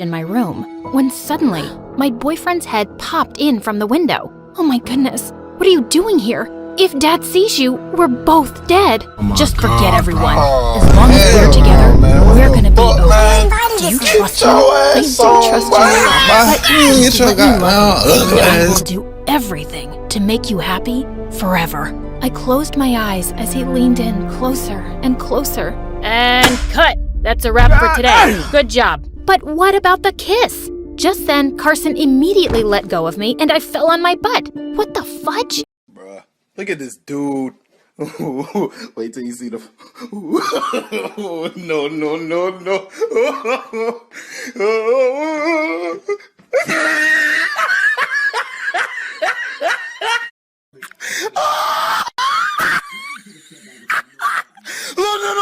in my room when suddenly my boyfriend's head popped in from the window. Oh my goodness, what are you doing here? If Dad sees you, we're both dead. Just forget everyone. As long as we're together, we're gonna be okay. Do you trust me? I do trust you, but just to let you know, I will do everything to make you happy forever. I closed my eyes as he leaned in closer and closer. And cut! That's a wrap for today. Good job. But what about the kiss? Just then, Carson immediately let go of me and I fell on my butt. What the fudge? Bruh, look at this dude. Wait till you see the... No. No,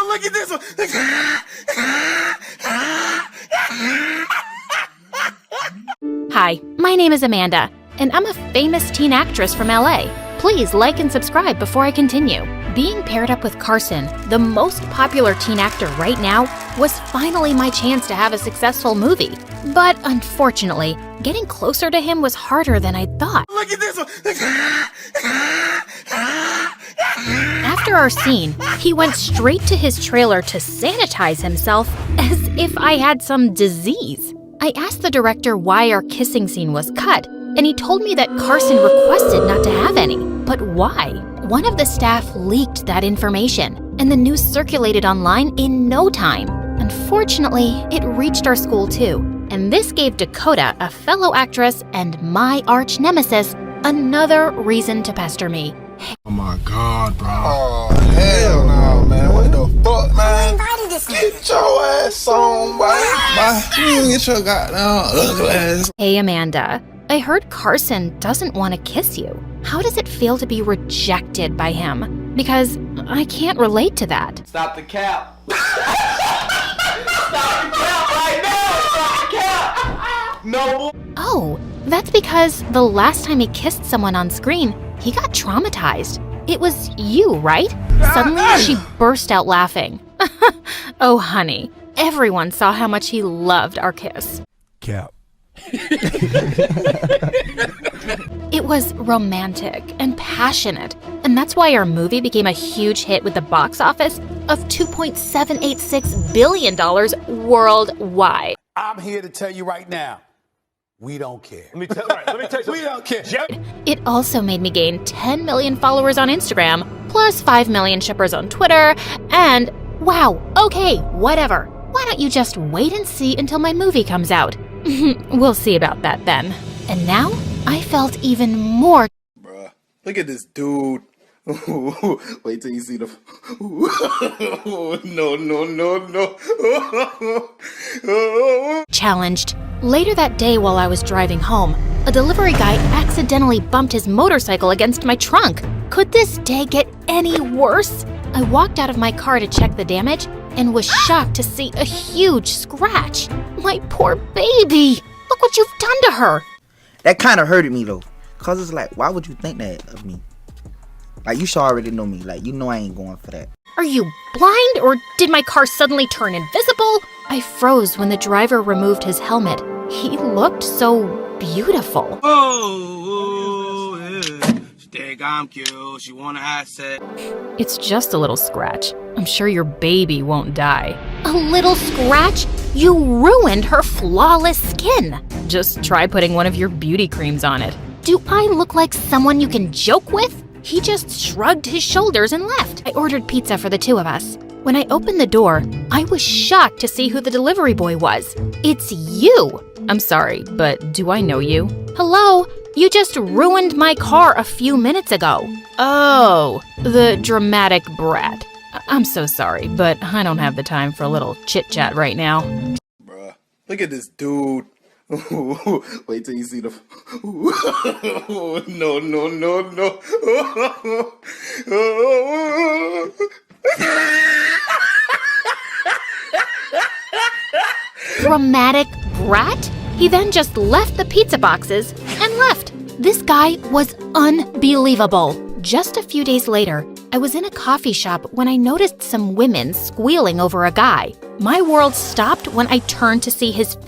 look at this one. Hi, my name is Amanda, and I'm a famous teen actress from LA. Please like and subscribe before I continue. Being paired up with Carson, the most popular teen actor right now, was finally my chance to have a successful movie. But unfortunately, getting closer to him was harder than I thought. Look at this one. After our scene, he went straight to his trailer to sanitize himself as if I had some disease. I asked the director why our kissing scene was cut, and he told me that Carson requested not to have any. But why? One of the staff leaked that information, and the news circulated online in no time. Unfortunately, it reached our school too, and this gave Dakota, a fellow actress and my arch nemesis, another reason to pester me. Oh my God, bro. Oh, hell no, man. What the fuck, man? Get your ass on, boy. You get your goddamn ugly ass. Hey, Amanda. I heard Carson doesn't want to kiss you. How does it feel to be rejected by him? Because I can't relate to that. Stop the cap. Stop the cap right now. Stop the cap. No. Oh, that's because the last time he kissed someone on screen, he got traumatized. It was you, right? Suddenly, she burst out laughing. Oh, honey, everyone saw how much he loved our kiss. Cap. It was romantic and passionate, and that's why our movie became a huge hit with the box office of $2.786 billion worldwide. I'm here to tell you right now, we don't care. Let me tell you something. We don't care. It also made me gain 10 million followers on Instagram, plus 5 million shippers on Twitter, and wow, okay, whatever. Why don't you just wait and see until my movie comes out? We'll see about that then. And now, I felt even more. Bruh, look at this dude. Wait till you see the... No. Challenged. Later that day while I was driving home, a delivery guy accidentally bumped his motorcycle against my trunk. Could this day get any worse? I walked out of my car to check the damage and was shocked to see a huge scratch. My poor baby! Look what you've done to her! That kind of hurted me though, cause it's like, why would you think that of me? Like, you should already know me. Like, you know I ain't going for that. Are you blind, or did my car suddenly turn invisible? I froze when the driver removed his helmet. He looked so beautiful. Oh, yeah. She think I'm cute. She wanna have sex. It's just a little scratch. I'm sure your baby won't die. A little scratch? You ruined her flawless skin. Just try putting one of your beauty creams on it. Do I look like someone you can joke with? He just shrugged his shoulders and left. I ordered pizza for the two of us. When I opened the door, I was shocked to see who the delivery boy was. It's you! I'm sorry, but do I know you? Hello? You just ruined my car a few minutes ago. Oh, the dramatic brat. I'm so sorry, but I don't have the time for a little chit-chat right now. Bruh, look at this dude. Wait till you see the... No. Dramatic brat? He then just left the pizza boxes and left. This guy was unbelievable. Just a few days later, I was in a coffee shop when I noticed some women squealing over a guy. My world stopped when I turned to see his face.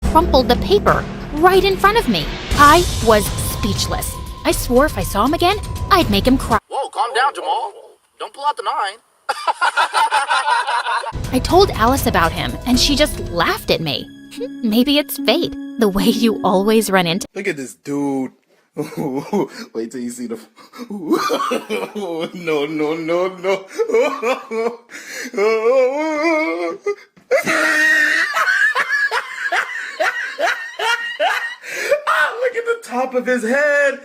crumpled the paper right in front of me. I was speechless. I swore if I saw him again, I'd make him cry. Whoa, calm down, Jamal. Don't pull out the 9. I told Alice about him, and she just laughed at me. Maybe it's fate, the way you always run into. Look at this dude. Wait till you see the. No, no, no, no. Look at the top of his head.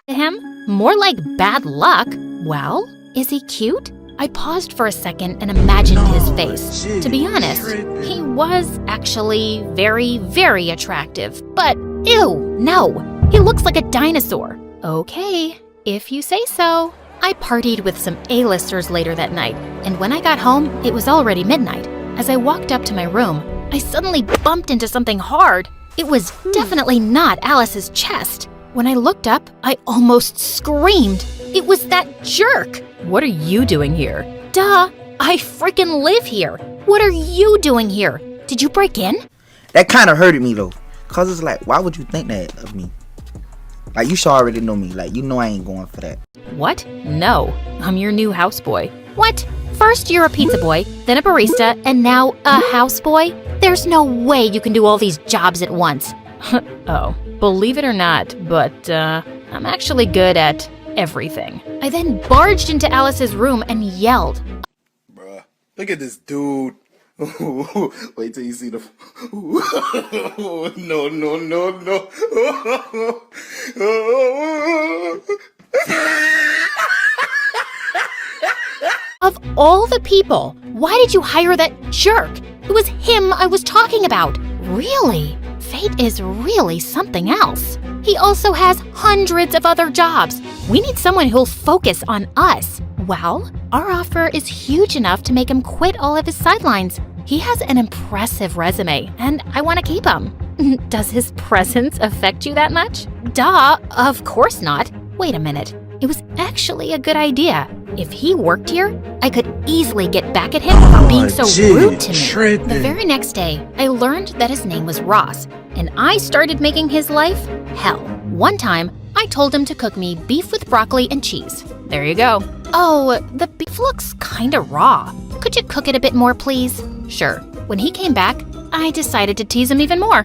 Him? More like bad luck. Well, is he cute? I paused for a second and imagined his face. To be honest, he was actually very, very attractive. But ew, no. He looks like a dinosaur. Okay, if you say so. I partied with some A-listers later that night, and when I got home, it was already midnight. As I walked up to my room, I suddenly bumped into something hard. It was definitely not Alice's chest. When I looked up, I almost screamed. It was that jerk. What are you doing here? Duh, I freaking live here. What are you doing here? Did you break in? That kind of hurted me though, cause it's like, why would you think that of me? Like, you should already know me. Like, you know I ain't going for that. What? No, I'm your new houseboy. What? First you're a pizza boy, then a barista, and now a houseboy? There's no way you can do all these jobs at once. Oh, believe it or not, but I'm actually good at everything. I then barged into Alice's room and yelled. Bruh, look at this dude. Wait till you see the. No, no, no, no. Of all the people, why did you hire that jerk? It was him I was talking about. Really? Fate is really something else. He also has hundreds of other jobs. We need someone who'll focus on us. Well, our offer is huge enough to make him quit all of his sidelines. He has an impressive resume, and I want to keep him. Does his presence affect you that much? Duh, of course not. Wait a minute. It was actually a good idea. If he worked here, I could easily get back at him for being so rude to me. The very next day, I learned that his name was Ross, and I started making his life hell. One time, I told him to cook me beef with broccoli and cheese. There you go. Oh, the beef looks kinda raw. Could you cook it a bit more, please? Sure. When he came back, I decided to tease him even more.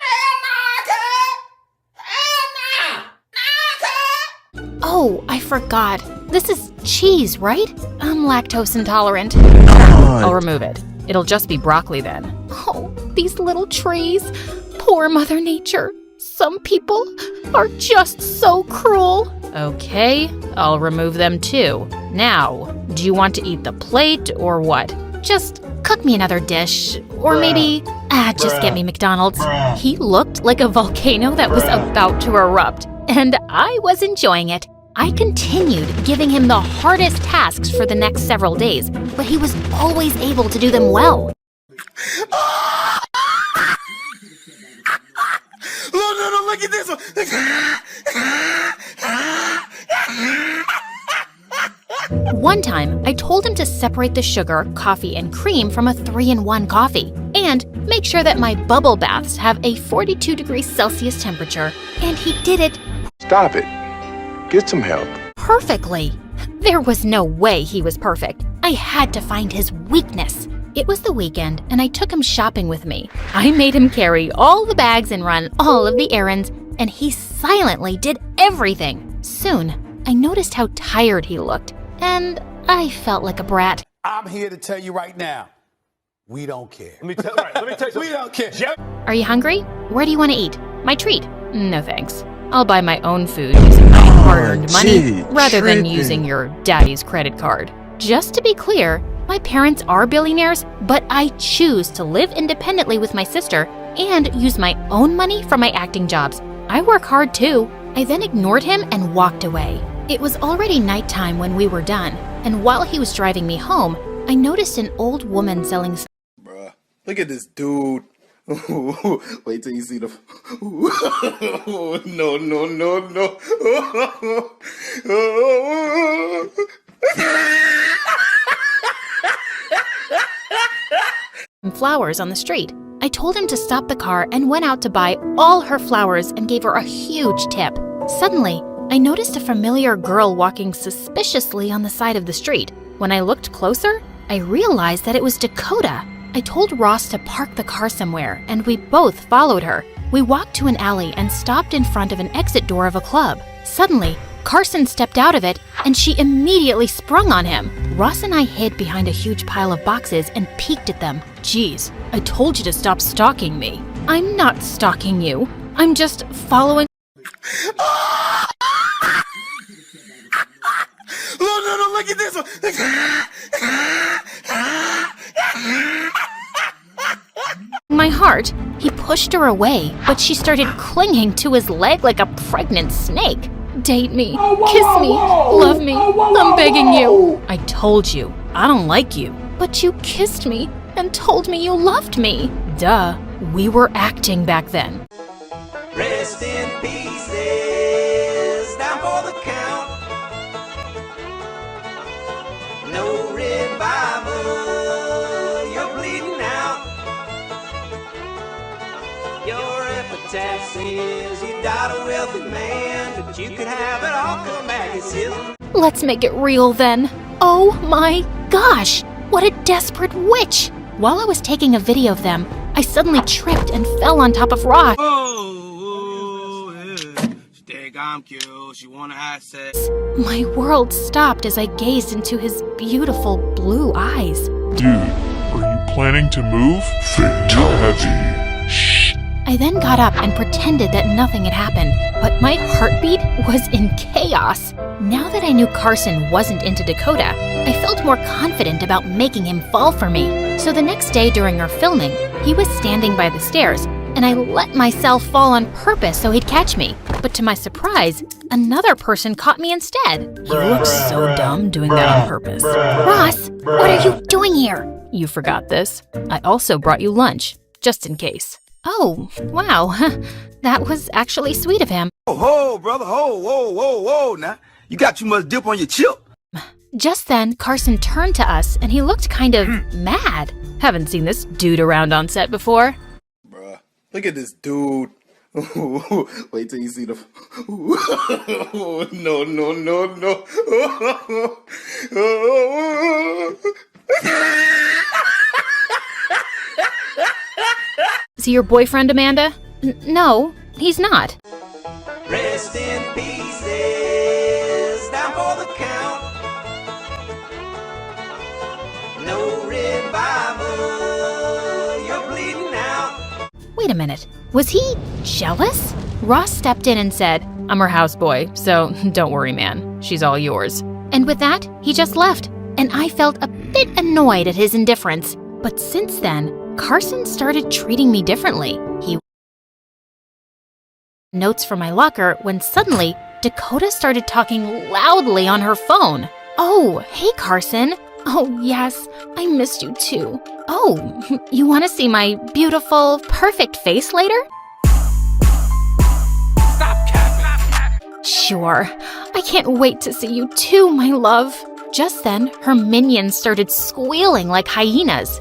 Oh, I forgot. This is cheese, right? I'm lactose intolerant. I'll remove it. It'll just be broccoli then. Oh, these little trees. Poor Mother Nature. Some people are just so cruel. Okay, I'll remove them too. Now, do you want to eat the plate or what? Just cook me another dish. Or maybe, just get me McDonald's. He looked like a volcano that was about to erupt, and I was enjoying it. I continued giving him the hardest tasks for the next several days, but he was always able to do them well. No, look at this one. One time, I told him to separate the sugar, coffee, and cream from a 3-in-1 coffee, and make sure that my bubble baths have a 42 degrees Celsius temperature, and he did it Stop it. Get some help. perfectly. There was no way he was perfect. I had to find his weakness. It was the weekend, and I took him shopping with me. I made him carry all the bags and run all of the errands, and he silently did everything. Soon, I noticed how tired he looked, and I felt like a brat. I'm here to tell you right now, we don't care. Let me tell you We don't care. Are you hungry? Where do you want to eat? My treat? No thanks. I'll buy my own food using my hard-earned money rather than using your daddy's credit card. Just to be clear, my parents are billionaires, but I choose to live independently with my sister and use my own money for my acting jobs. I work hard too. I then ignored him and walked away. It was already nighttime when we were done, and while he was driving me home, I noticed an old woman selling. Bruh, look at this dude. Wait till you see the. No, no, no, no. flowers on the street. I told him to stop the car and went out to buy all her flowers and gave her a huge tip. Suddenly, I noticed a familiar girl walking suspiciously on the side of the street. When I looked closer, I realized that it was Dakota. I told Ross to park the car somewhere, and we both followed her. We walked to an alley and stopped in front of an exit door of a club. Suddenly, Carson stepped out of it, and she immediately sprung on him. Ross and I hid behind a huge pile of boxes and peeked at them. Geez, I told you to stop stalking me. I'm not stalking you. I'm just following. No, look at this one. My heart. He pushed her away, but she started clinging to his leg like a pregnant snake. Date me, kiss me, love me, I'm begging you. I told you, I don't like you. But you kissed me and told me you loved me. Duh, we were acting back then. Rest in pieces, down for the count. No revival, you're bleeding out. Your epitaph says you died a wealthy man, but you could have it all come back as his. Let's make it real then. Oh my gosh, what a desperate witch! While I was taking a video of them, I suddenly tripped and fell on top of Ross. Oh, yeah. She think I'm cute. She wanna have sex. My world stopped as I gazed into his beautiful blue eyes. Dude, are you planning to move? Fatality. Shh. I then got up and pretended that nothing had happened, but my heartbeat was in chaos. Now that I knew Carson wasn't into Dakota, I felt more confident about making him fall for me. So the next day during our filming, he was standing by the stairs, and I let myself fall on purpose so he'd catch me. But to my surprise, another person caught me instead. You look so dumb doing that on purpose. Ross, what are you doing here? You forgot this. I also brought you lunch, just in case. Oh, wow. That was actually sweet of him. Ho, brother, whoa. Now, you got too much dip on your chip. Just then, Carson turned to us and he looked kind of mad. Haven't seen this dude around on set before. Bruh, look at this dude. Wait till you see the. No. Is he your boyfriend, Amanda? No, he's not. Rest in pieces, down for the count. No revival, you're bleeding out. Wait a minute. Was he jealous? Ross stepped in and said, I'm her houseboy, so don't worry, man. She's all yours. And with that, he just left. And I felt a bit annoyed at his indifference. But since then, Carson started treating me differently. He notes from my locker when suddenly Dakota started talking loudly on her phone. Oh, hey Carson. Oh yes, I missed you too. Oh, you want to see my beautiful, perfect face later? Stop capping. Sure. I can't wait to see you too, my love. Just then, her minions started squealing like hyenas.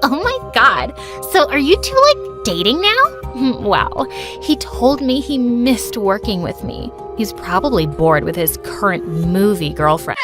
Oh my god. So are you two like dating now? Wow. He told me he missed working with me. He's probably bored with his current movie girlfriend.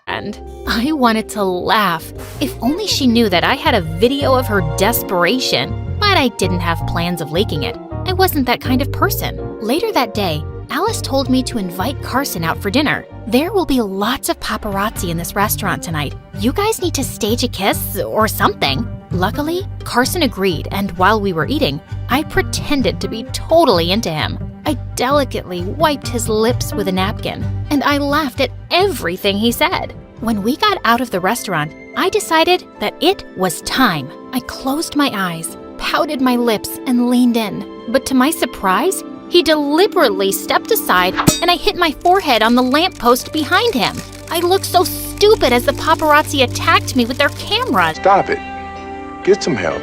And I wanted to laugh. If only she knew that I had a video of her desperation, but I didn't have plans of leaking it. I wasn't that kind of person. Later that day, Alice told me to invite Carson out for dinner. There will be lots of paparazzi in this restaurant tonight. You guys need to stage a kiss or something. Luckily, Carson agreed, and while we were eating, I pretended to be totally into him. I delicately wiped his lips with a napkin, and I laughed at everything he said. When we got out of the restaurant, I decided that it was time. I closed my eyes, pouted my lips, and leaned in. But to my surprise, he deliberately stepped aside and I hit my forehead on the lamppost behind him. I looked so stupid as the paparazzi attacked me with their cameras. Stop it. Get some help.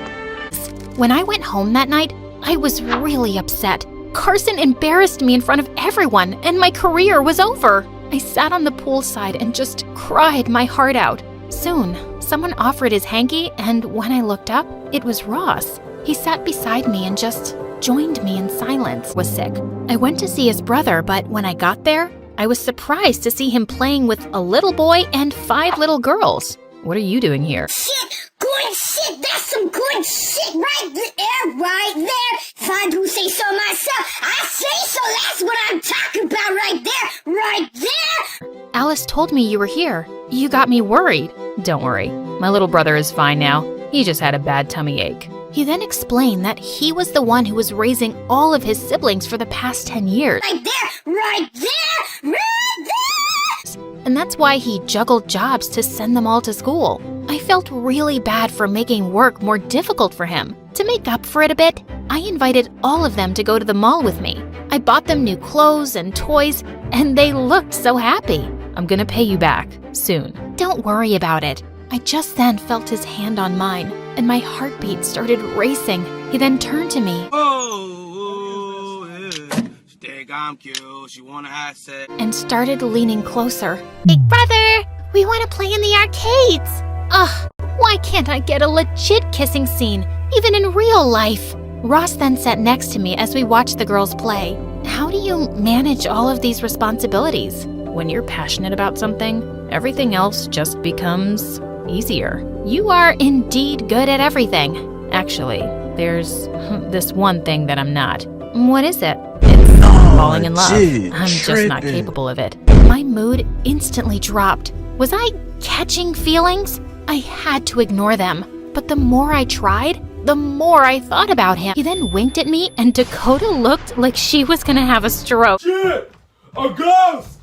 When I went home that night, I was really upset. Carson embarrassed me in front of everyone and my career was over. I sat on the poolside and just cried my heart out. Soon, someone offered his hanky, and when I looked up, it was Ross. He sat beside me and just joined me in silence. Was sick. I went to see his brother, but when I got there, I was surprised to see him playing with a little boy and 5 little girls. What are you doing here? Shit! Good shit! That's some good shit right there, right there! If I do say so myself, I say so! That's what I'm talking about right there! Right there! Alice told me you were here. You got me worried. Don't worry. My little brother is fine now. He just had a bad tummy ache. He then explained that he was the one who was raising all of his siblings for the past 10 years. Right there! Right there! Right there! And that's why he juggled jobs to send them all to school. I felt really bad for making work more difficult for him. To make up for it a bit, I invited all of them to go to the mall with me. I bought them new clothes and toys, and they looked so happy. I'm gonna pay you back soon. Don't worry about it. I just then felt his hand on mine, and my heartbeat started racing. He then turned to me Oh, yeah. She think I'm cute. She wanna have sex. and started leaning closer. Big brother, we want to play in the arcades. Ugh, why can't I get a legit kissing scene, even in real life? Ross then sat next to me as we watched the girls play. How do you manage all of these responsibilities? When you're passionate about something, everything else just becomes easier. You are indeed good at everything. Actually, there's this one thing that I'm not. What is it? It's falling in love. I'm just not capable of it. My mood instantly dropped. Was I catching feelings? I had to ignore them. But the more I tried, the more I thought about him. He then winked at me, and Dakota looked like she was gonna have a stroke. Shit! A ghost!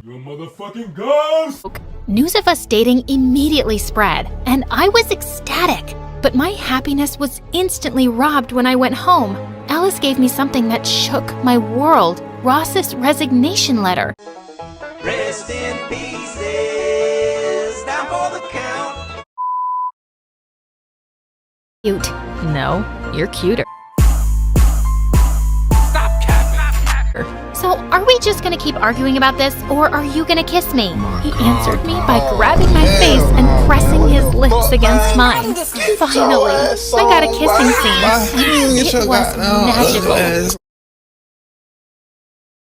You a motherfucking ghost! News of us dating immediately spread, and I was ecstatic. But my happiness was instantly robbed when I went home. Alice gave me something that shook my world. Ross's resignation letter. Rest in pieces, down for the count. Cute. No, you're cuter. Stop capping! So, are we just gonna keep arguing about this, or are you gonna kiss me? He answered me by grabbing my face and pressing his lips against mine. Finally, I got a kissing scene. It was magical.